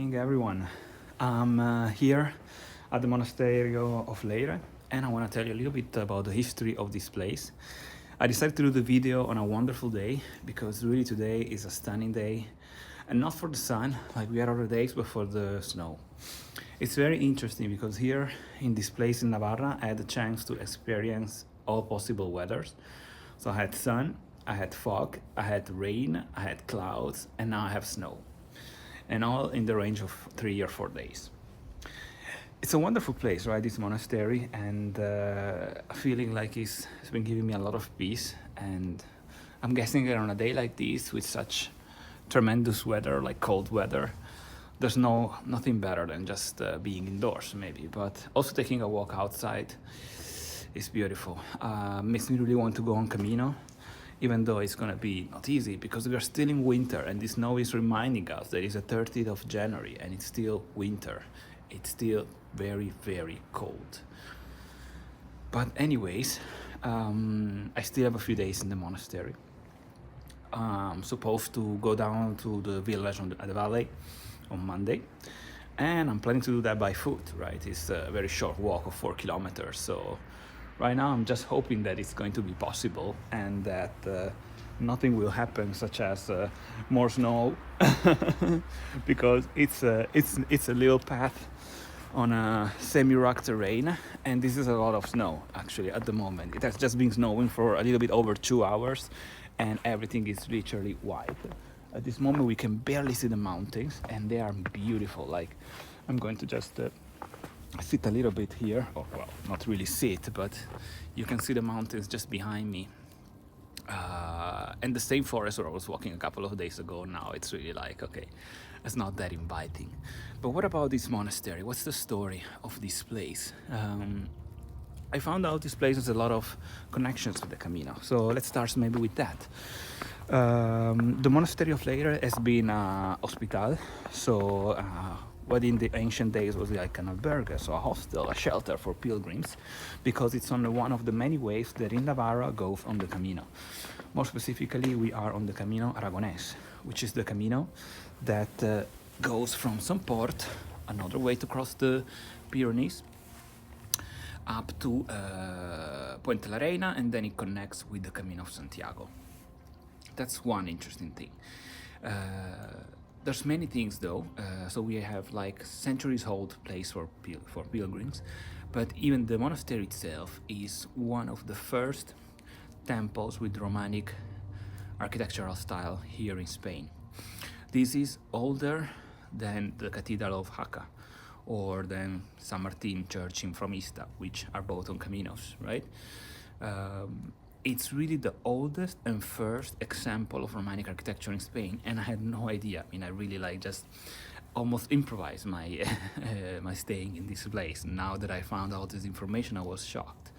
morning, everyone. I'm here at the Monastery of Leyre, and I want to tell you a little bit about the history of this place. I decided to do the video on a wonderful day because really today is a stunning day, and not for the sun like we had other days, but for the snow. It's very interesting because here in this place in Navarra, I had the chance to experience all possible weathers. So I had sun, I had fog, I had rain, I had clouds, and now I have snow. And all in the range of 3 or 4 days. It's a wonderful place, right, this monastery, and feeling like it's been giving me a lot of peace. And I'm guessing that on a day like this, with such tremendous weather, like cold weather, there's nothing better than just being indoors, maybe. But also taking a walk outside is beautiful. Makes me really want to go on Camino, even though it's gonna be not easy because we are still in winter, and the snow is reminding us that it's the 30th of January and it's still winter. It's still very, very cold. But anyways, I still have a few days in the monastery. I'm supposed to go down to the village at the valley on Monday, and I'm planning to do that by foot, right? It's a very short walk of 4 kilometers, so right now I'm just hoping that it's going to be possible and that nothing will happen, such as more snow, because it's a little path on a semi-rock terrain, and this is a lot of snow actually at the moment. It has just been snowing for a little bit over 2 hours, and everything is literally white. At this moment we can barely see the mountains, and they are beautiful. Like, I'm going to just sit a little bit here, or well, not really sit, but you can see the mountains just behind me. And the same forest where I was walking a couple of days ago. Now it's really like, okay, it's not that inviting. But what about this monastery? What's the story of this place? I found out this place has a lot of connections with the Camino. So let's start maybe with that. The monastery of Leyre has been a hospital, so what in the ancient days was like an albergue, so a hostel, a shelter for pilgrims, because it's on one of the many ways that in Navarra goes on the Camino. More specifically, we are on the Camino Aragonese, which is the Camino that goes from Somport, another way to cross the Pyrenees, up to Puente la Reina, and then it connects with the Camino of Santiago. That's one interesting thing. There's many things though. So we have like centuries old place for pilgrims, but even the monastery itself is one of the first temples with Romanic architectural style here in Spain. This is older than the Cathedral of Jaca or than San Martin Church in Fromista, which are both on Caminos, right? It's really the oldest and first example of Romanic architecture in Spain, and I had no idea. I mean, I really like just almost improvised my my staying in this place. Now that I found out this information, I was shocked.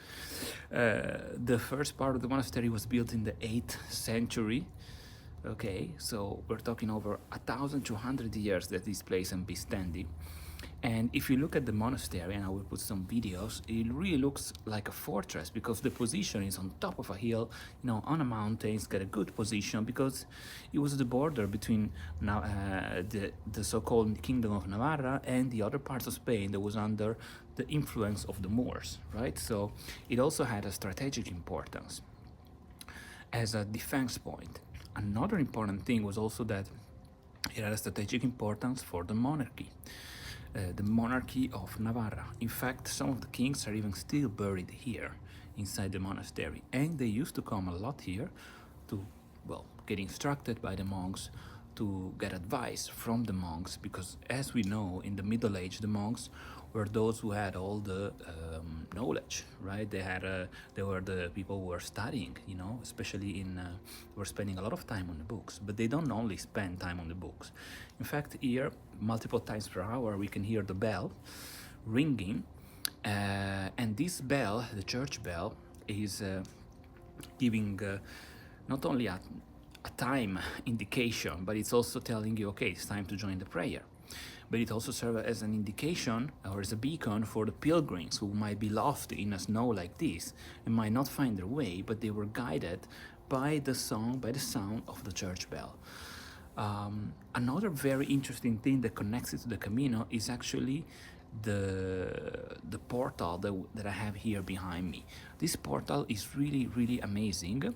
The first part of the monastery was built in the 8th century. Okay, so we're talking over 1,200 years that this place can be standing. And if you look at the monastery, and I will put some videos, it really looks like a fortress because the position is on top of a hill, you know, on a mountain. It's got a good position because it was the border between now the so-called Kingdom of Navarra and the other parts of Spain that was under the influence of the Moors, right? So it also had a strategic importance as a defense point. Another important thing was also that it had a strategic importance for the monarchy. The monarchy of Navarra. In fact, some of the kings are even still buried here inside the monastery, and they used to come a lot here to, well, get instructed by the monks, to get advice from the monks, because as we know, in the Middle Age, the monks were those who had all the knowledge, right? They were the people who were studying, you know, especially were spending a lot of time on the books, but they don't only spend time on the books. In fact, here, multiple times per hour, we can hear the bell ringing, and this bell, the church bell, is giving not only a time indication, but it's also telling you, okay, it's time to join the prayer. But it also serves as an indication or as a beacon for the pilgrims who might be lost in a snow like this and might not find their way, but they were guided by the sound of the church bell. Another very interesting thing that connects it to the Camino is actually the portal that I have here behind me. This portal is really amazing,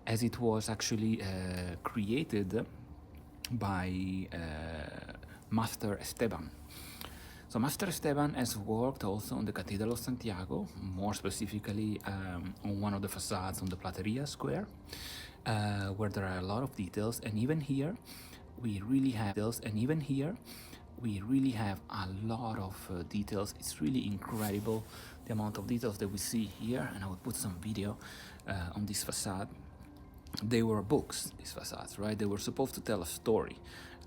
as it was actually created by Master Esteban. So Master Esteban has worked also on the Cathedral of Santiago, more specifically on one of the facades on the Plateria Square, where there are a lot of details, and even here we really have a lot of details. It's really incredible the amount of details that we see here, and I will put some video on this facade. They were books, these facades, right? They were supposed to tell a story,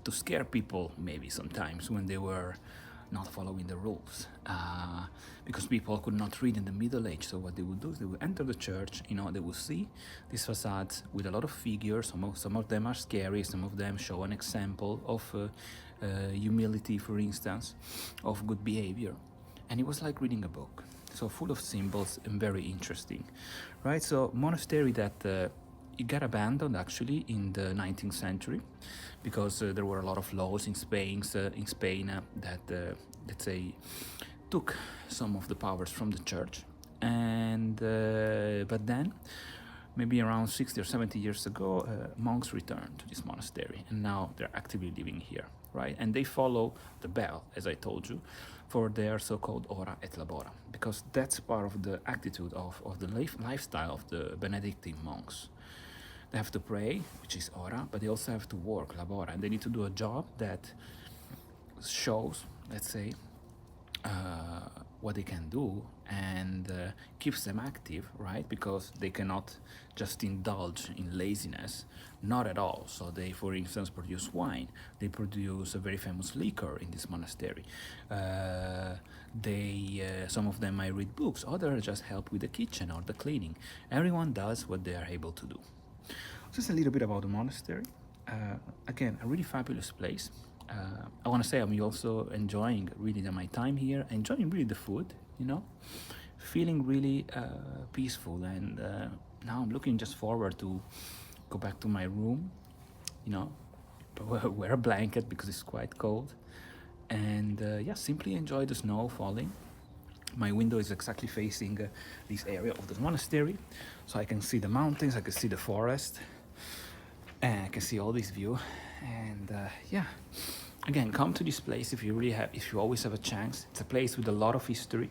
to scare people maybe sometimes when they were not following the rules, because people could not read in the Middle Age. So what they would do is they would enter the church, they would see these facades with a lot of figures. Some of them are scary, some of them show an example of humility, for instance, of good behavior. And it was like reading a book, so full of symbols and very interesting, right? So monastery that it got abandoned actually in the 19th century, because there were a lot of laws in Spain that, let's say, took some of the powers from the church. And but then, maybe around 60 or 70 years ago, monks returned to this monastery, and now they're actively living here, right? And they follow the bell, as I told you, for their so-called ora et labora, because that's part of the attitude of the lifestyle of the Benedictine monks. They have to pray, which is ora, but they also have to work, labora, and they need to do a job that shows, let's say, what they can do, and keeps them active, right? Because they cannot just indulge in laziness, not at all. So they, for instance, produce wine. They produce a very famous liquor in this monastery. Some of them might read books, others just help with the kitchen or the cleaning. Everyone does what they are able to do. Just a little bit about the monastery. Again, a really fabulous place. I want to say I'm also enjoying really my time here, enjoying really the food, feeling really peaceful. And now I'm looking just forward to go back to my room, wear a blanket because it's quite cold, and simply enjoy the snow falling. My window is exactly facing this area of the monastery, so I can see the mountains, I can see the forest, and I can see all this view. And again, come to this place if you always have a chance. It's a place with a lot of history,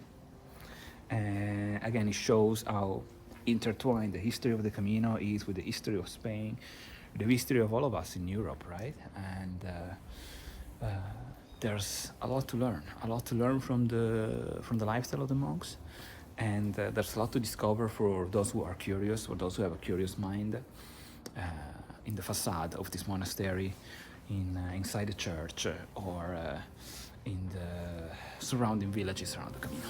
and again, it shows how intertwined the history of the Camino is with the history of Spain, the history of all of us in Europe, right? And there's a lot to learn from the lifestyle of the monks, and there's a lot to discover for those who are curious, or those who have a curious mind, in the facade of this monastery, inside the church, or in the surrounding villages around the Camino.